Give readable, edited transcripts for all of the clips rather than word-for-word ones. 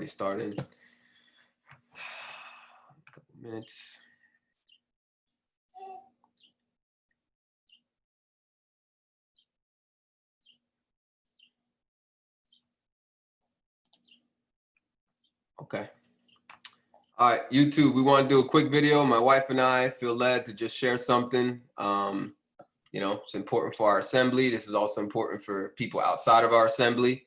start in a couple minutes. Okay. All right, YouTube, we want to do a quick video. My wife and I feel led to just share something. You know, it's important for our assembly. This is also important for people outside of our assembly.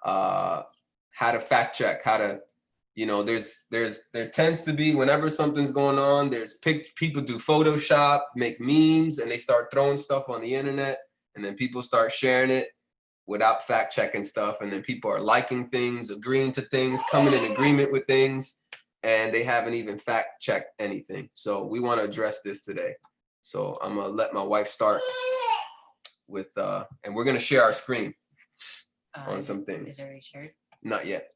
How to fact check, how to, you know, there tends to be, whenever something's going on, there's people do Photoshop, make memes, and they start throwing stuff on the internet, and then people start sharing it without fact checking stuff, and then people are liking things, agreeing to things, coming in agreement with things, and they haven't even fact checked anything. So we want to address this today. So I'm gonna let my wife start with, and we're gonna share our screen on some things. Is it already shared? Not yet.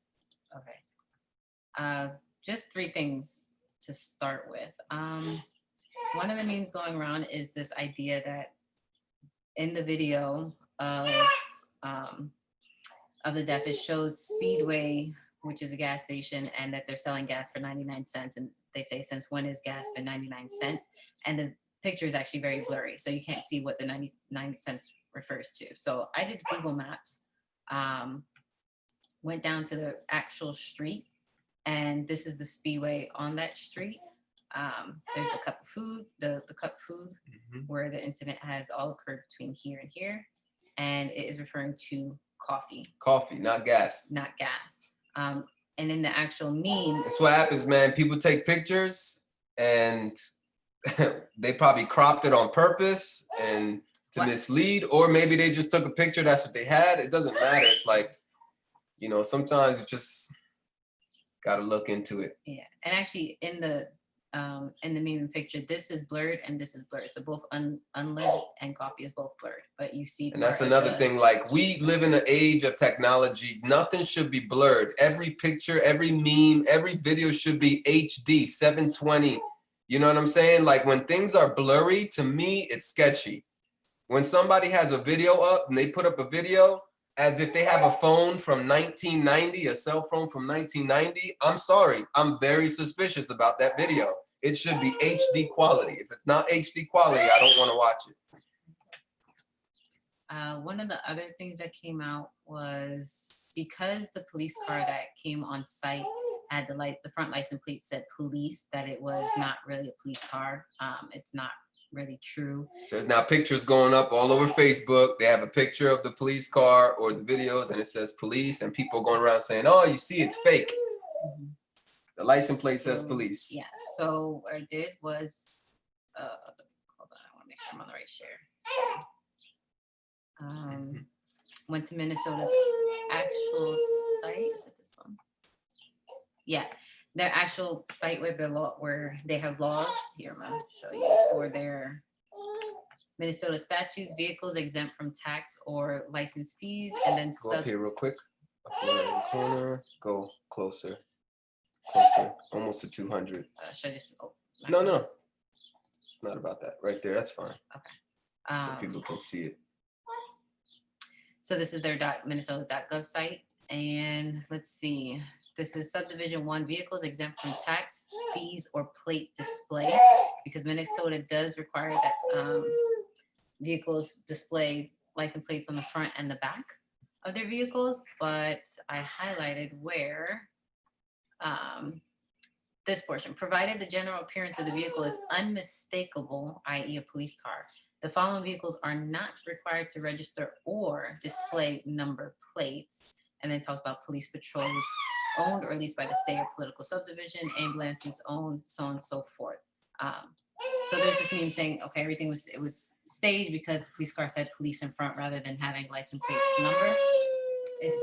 Okay. Just 3 things to start with. One of the memes going around is this idea that in the video of the death, it shows Speedway, which is a gas station, and that they're selling gas for 99 cents. And they say, since when has gas been 99 cents? And the picture is actually very blurry, so you can't see what the 99 cents refers to. So I did Google Maps, went down to the actual street, and this is the Speedway on that street. There's a cup of food, the cup of food where the incident has all occurred between here and here. And it is referring to coffee. Coffee, not gas. Not gas. And in the actual meme. That's what happens, man. People take pictures and they probably cropped it on purpose and to mislead, or maybe they just took a picture, that's what they had. It doesn't matter. It's like, you know, sometimes you just got to look into it. Yeah. And actually in the meme picture, this is blurred and this is blurred. So both unleaded and coffee is both blurred, but you see. And that's another thing, like, we live in an age of technology. Nothing should be blurred. Every picture, every meme, every video should be HD 720. You know what I'm saying? Like, when things are blurry, to me, it's sketchy. When somebody has a video up and they put up a video as if they have a phone from 1990, a cell phone from 1990, I'm sorry, I'm very suspicious about that video. It should be HD quality. If it's not HD quality, I don't want to watch it. One of the other things that came out was because the police car that came on site had the front license plate said police, that it was not really a police car. It's not really true. So there's now pictures going up all over Facebook. They have a picture of the police car or the videos and it says police, and people going around saying, oh, you see, it's fake. The license plate says police. Yeah, so what I did was, hold on, I want to make sure I'm on the right share. Went to Minnesota's actual site. Is it this one? Yeah, their actual site where they have laws. Here, I'm gonna show you for their Minnesota statutes, vehicles exempt from tax or license fees, and then go up here real quick. Up in the corner. Go closer. Closer, almost to 200. Should I just? Oh, no, it's not about that. Right there, that's fine. Okay. So people can see it. So this is their Minnesota.gov site, and let's see. This is subdivision 1, vehicles exempt from tax, fees, or plate display, because Minnesota does require that vehicles display license plates on the front and the back of their vehicles. But I highlighted where. This portion, provided the general appearance of the vehicle is unmistakable, i.e. a police car, the following vehicles are not required to register or display number plates. And then talks about police patrols owned or leased by the state or political subdivision, ambulances owned, so on and so forth. So there's this meme saying, okay, everything was staged because the police car said police in front rather than having license plate number.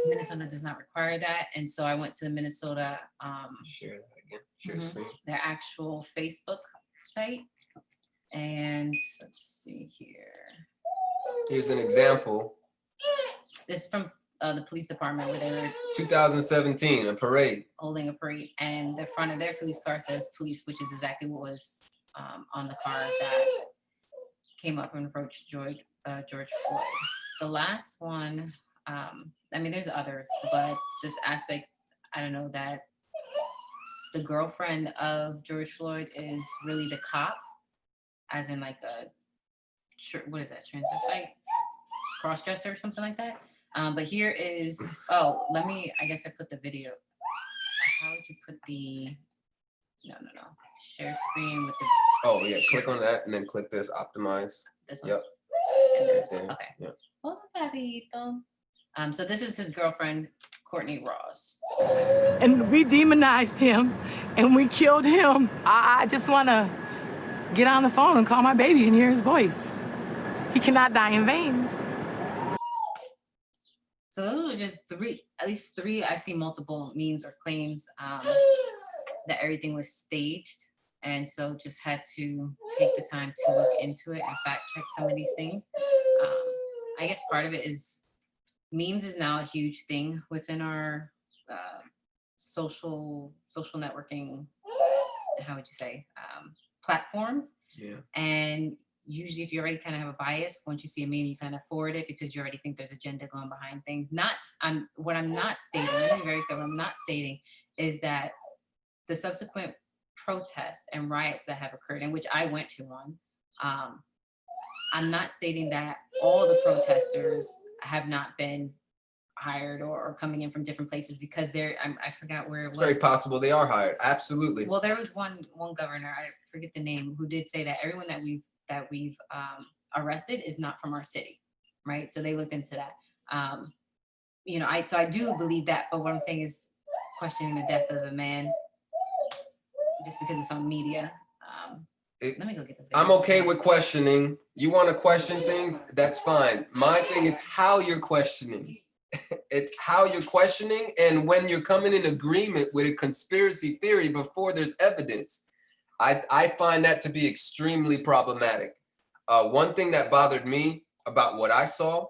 Minnesota does not require that, and so I went to the Minnesota share that again. Share screen. Their actual Facebook site, and let's see here. Here's an example. This is from the police department where they were 2017, a parade. Holding a parade, and the front of their police car says police, which is exactly what was on the car that came up and approached George Floyd. The last one. I mean, there's others, but this aspect I don't know, that the girlfriend of George Floyd is really the cop, as in like a, what is that, transvestite? Crossdresser or something like that. But here is, oh, I guess I put the video. How would you put the, no. Share screen with the. Oh yeah, click on that and then click this optimize. This one? Yep. And then Okay. Yep. Hola, Carito. So this is his girlfriend, Courtney Ross. And we demonized him and we killed him. I just want to get on the phone and call my baby and hear his voice. He cannot die in vain. So those are just at least three. I've seen multiple memes or claims that everything was staged. And so just had to take the time to look into it and fact check some of these things. I guess part of it is memes is now a huge thing within our social networking, how would you say, platforms. Yeah. And usually if you already kind of have a bias, once you see a meme, you kind of forward it because you already think there's agenda going behind things. What I'm not stating, let me be very clear, what I'm not stating is that the subsequent protests and riots that have occurred, and which I went to one, I'm not stating that all the protesters have not been hired or coming in from different places, because I forgot where it was. It's very possible they are hired. Absolutely. Well, there was one governor, I forget the name, who did say that everyone that we've arrested is not from our city, right? So they looked into that. So I do believe that, but what I'm saying is questioning the death of a man just because it's on media. Let me go get the video. I'm okay with questioning. You want to question things? That's fine. My thing is how you're questioning. It's how you're questioning, and when you're coming in agreement with a conspiracy theory before there's evidence. I find that to be extremely problematic. One thing that bothered me about what I saw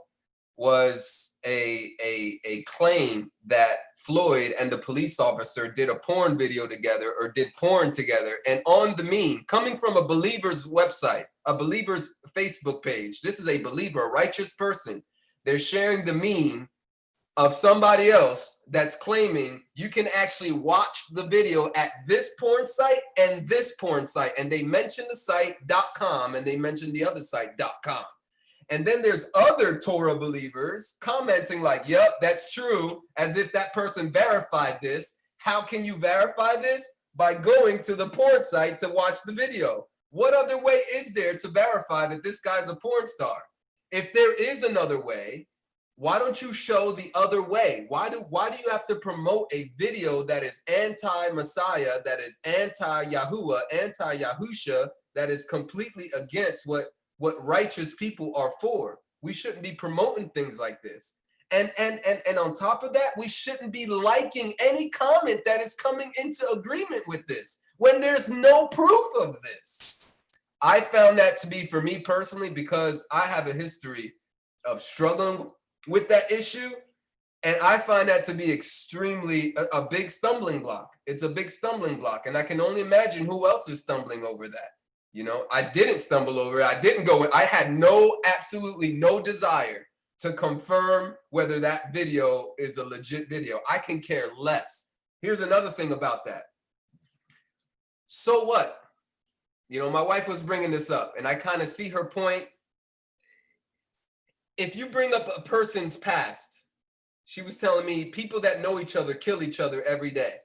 was a claim that Floyd and the police officer did a porn video together or did porn together. And on the meme, coming from a believer's website, a believer's Facebook page, this is a believer, a righteous person. They're sharing the meme of somebody else that's claiming you can actually watch the video at this porn site and this porn site. And they mention the site .com and they mention the other site .com. And then there's other Torah believers commenting like, yep, that's true, as if that person verified this. How can you verify this? By going to the porn site to watch the video. What other way is there to verify that this guy's a porn star? If there is another way, why don't you show the other way? Why do you have to promote a video that is anti-Messiah, that is anti-Yahuwah, anti-Yahusha, that is completely against what righteous people are for? We shouldn't be promoting things like this. And on top of that, we shouldn't be liking any comment that is coming into agreement with this when there's no proof of this. I found that to be, for me personally, because I have a history of struggling with that issue, and I find that to be extremely a big stumbling block. It's a big stumbling block, and I can only imagine who else is stumbling over that. You know, I didn't stumble over it. I didn't go. I had absolutely no desire to confirm whether that video is a legit video. I can care less. Here's another thing about that. So what? You know, my wife was bringing this up, and I kind of see her point. If you bring up a person's past, she was telling me people that know each other kill each other every day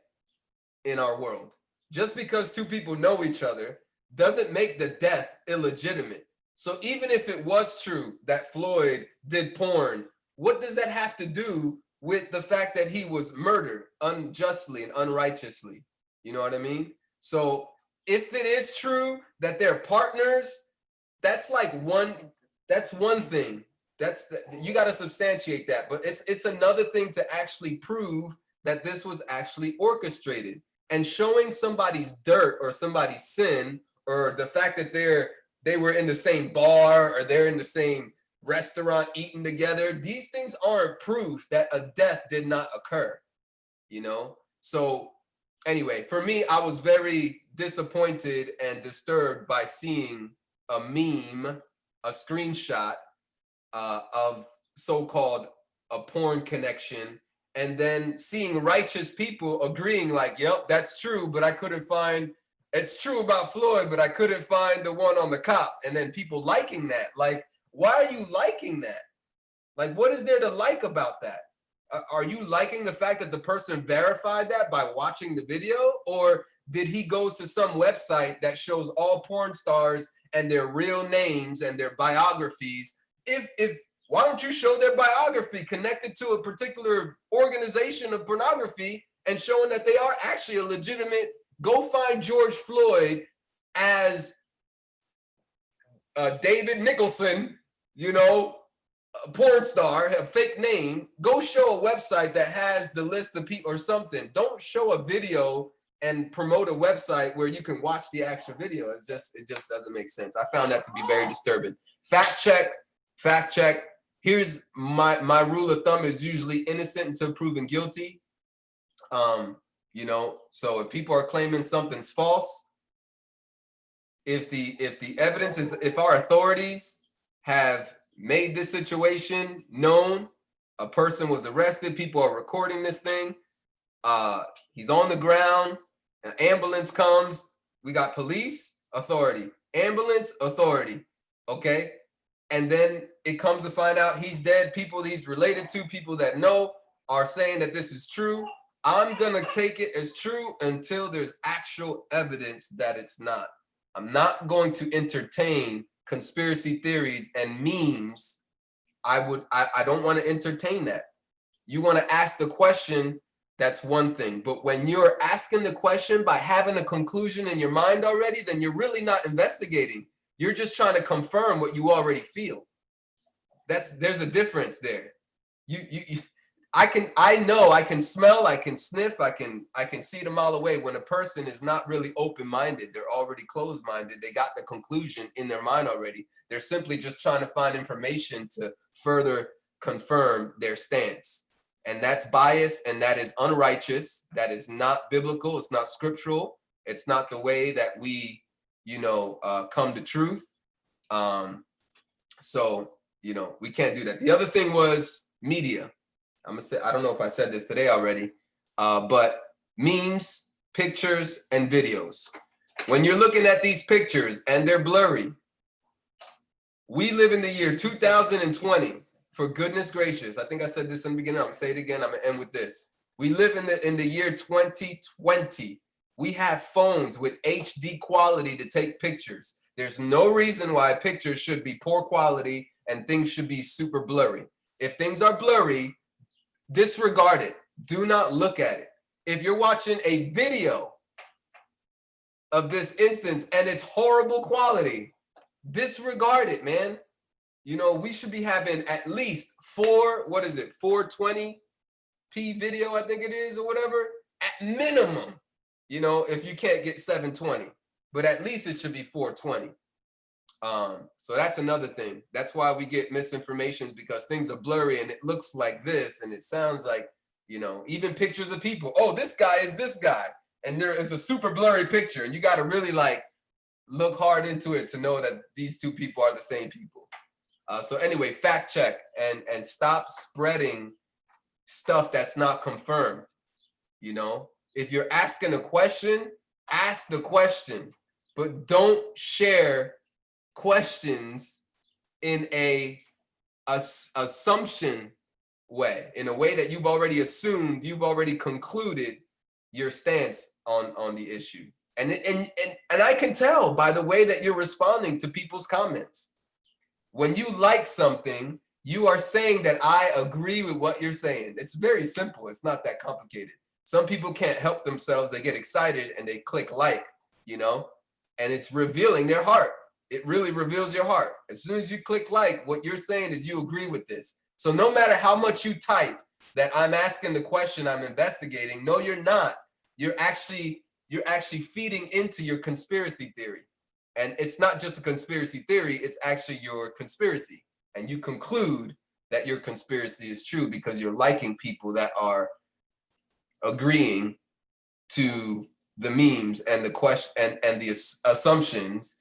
in our world. Just because two people know each other doesn't make the death illegitimate. So even if it was true that Floyd did porn, what does that have to do with the fact that he was murdered unjustly and unrighteously? You know what I mean? So if it is true that they're partners, that's one thing. You got to substantiate that. But it's another thing to actually prove that this was actually orchestrated. And showing somebody's dirt or somebody's sin, or the fact that they were in the same bar or they're in the same restaurant eating together, these things aren't proof that a death did not occur, you know? So anyway, for me, I was very disappointed and disturbed by seeing a meme, a screenshot of so-called a porn connection and then seeing righteous people agreeing like, yep, that's true, but I couldn't find, it's true about Floyd, but I couldn't find the one on the cop. And then people liking that. Like, why are you liking that? Like, what is there to like about that? Are you liking the fact that the person verified that by watching the video? Or did he go to some website that shows all porn stars and their real names and their biographies? If why don't you show their biography connected to a particular organization of pornography and showing that they are actually a legitimate, go find George Floyd as David Nicholson, you know, a porn star, a fake name. Go show a website that has the list of people or something. Don't show a video and promote a website where you can watch the actual video. It just doesn't make sense. I found that to be very disturbing. Fact check. Here's my rule of thumb is usually innocent until proven guilty. You know, so if people are claiming something's false, if the evidence is, if our authorities have made this situation known, a person was arrested, people are recording this thing, he's on the ground, an ambulance comes, we got police, authority, ambulance, authority, okay? And then it comes to find out he's dead, people he's related to, people that know are saying that this is true. I'm gonna take it as true until there's actual evidence that it's not. I'm not going to entertain conspiracy theories and memes. I don't want to entertain that. You want to ask the question, that's one thing. But when you're asking the question by having a conclusion in your mind already, then you're really not investigating. You're just trying to confirm what you already feel. There's a difference there. I know, I can smell, I can sniff, I can see it a mile away when a person is not really open-minded. They're already closed-minded. They got the conclusion in their mind already. They're simply just trying to find information to further confirm their stance. And that's bias, and that is unrighteous. That is not biblical. It's not scriptural. It's not the way that we, you know, come to truth. So, you know, we can't do that. The other thing was media. I'm gonna say, I don't know if I said this today already, but memes, pictures, and videos. When you're looking at these pictures and they're blurry, we live in the year 2020. For goodness gracious, I think I said this in the beginning. I'm gonna say it again. I'm gonna end with this. We live in the year 2020. We have phones with HD quality to take pictures. There's no reason why pictures should be poor quality and things should be super blurry. If things are blurry, disregard it. Do not look at it. If you're watching a video of this instance and it's horrible quality, disregard it, man. You know, we should be having at least 420p video, I think it is, or whatever, at minimum. You know, if you can't get 720, but at least it should be 420. So that's another thing. That's why we get misinformation, because things are blurry and it looks like this and it sounds like, you know, even pictures of people. Oh, this guy is this guy. And there is a super blurry picture and you got to really like look hard into it to know that these two people are the same people. So anyway, fact check and stop spreading stuff that's not confirmed. You know, if you're asking a question, ask the question, but don't share questions in a assumption way, in a way that you've already assumed, you've already concluded your stance on the issue. And I can tell by the way that you're responding to people's comments. When you like something, you are saying that I agree with what you're saying. It's very simple. It's not that complicated. Some people can't help themselves. They get excited and they click like, you know, and it's revealing their heart. It really reveals your heart. As soon as you click like, what you're saying is you agree with this. So no matter how much you type that I'm asking the question, I'm investigating, no, you're not. You're actually feeding into your conspiracy theory. And it's not just a conspiracy theory, it's actually your conspiracy. And you conclude that your conspiracy is true because you're liking people that are agreeing to the memes and the question and the assumptions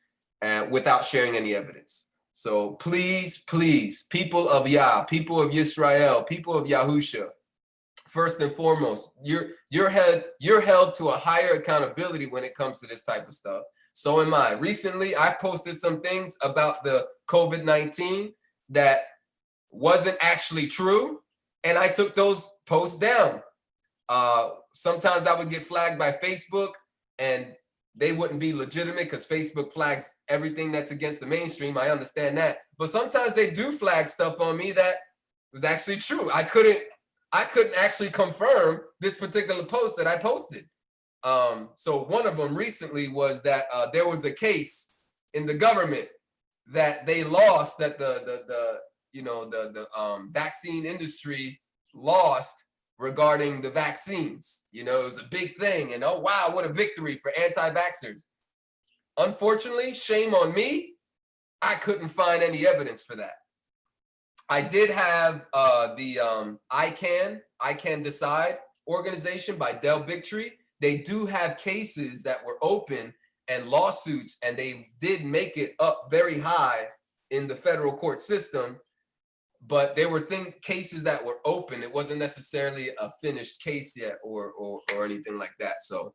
without sharing any evidence. So please, please, people of Yah, people of Yisrael, people of Yahusha, first and foremost, you're held to a higher accountability when it comes to this type of stuff. So am I. Recently, I posted some things about the COVID-19 that wasn't actually true, and I took those posts down. Sometimes I would get flagged by Facebook, and they wouldn't be legitimate because Facebook flags everything that's against the mainstream. I understand that. But sometimes they do flag stuff on me that was actually true. I couldn't actually confirm this particular post that I posted. So one of them recently was that there was a case in the government that they lost, that the vaccine industry lost regarding the vaccines. You know, it was a big thing, and oh wow, what a victory for anti-vaxxers. Unfortunately, shame on me, I couldn't find any evidence for that. I did have the I Can Decide organization by Del Bigtree. They do have cases that were open and lawsuits, and they did make it up very high in the federal court system. But there were cases that were open. It wasn't necessarily a finished case yet, or anything like that. So,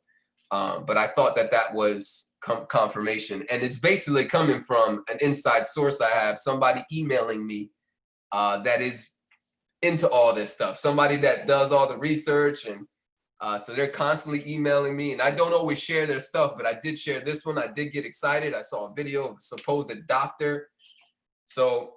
but I thought that was confirmation, and it's basically coming from an inside source I have. Somebody emailing me that is into all this stuff. Somebody that does all the research, and so they're constantly emailing me. And I don't always share their stuff, but I did share this one. I did get excited. I saw a video of a supposed doctor. So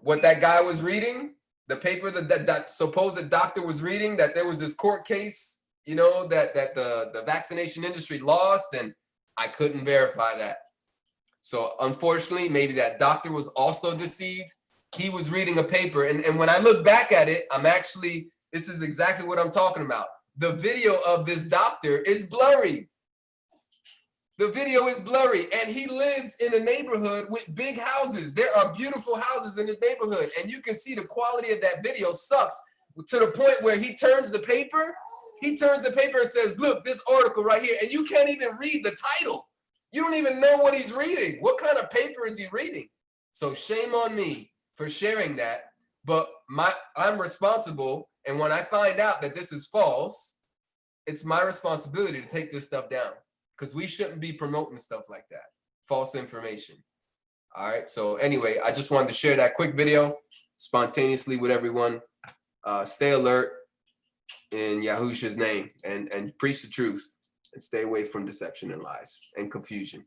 what that guy was reading, the paper that supposed doctor was reading, that there was this court case, you know, that the vaccination industry lost, and I couldn't verify that. So unfortunately, maybe that doctor was also deceived. He was reading a paper, and when I look back at it, this is exactly what I'm talking about. The video of this doctor is blurry. The video is blurry, and he lives in a neighborhood with big houses. There are beautiful houses in his neighborhood, and you can see the quality of that video sucks to the point where he turns the paper and says, look, this article right here, and you can't even read the title. You don't even know what he's reading. What kind of paper is he reading? So shame on me for sharing that, but I'm responsible, and when I find out that this is false, it's my responsibility to take this stuff down, because we shouldn't be promoting stuff like that, false information. All right, so anyway, I just wanted to share that quick video spontaneously with everyone. Stay alert in Yahushua's name, and preach the truth, and stay away from deception and lies and confusion.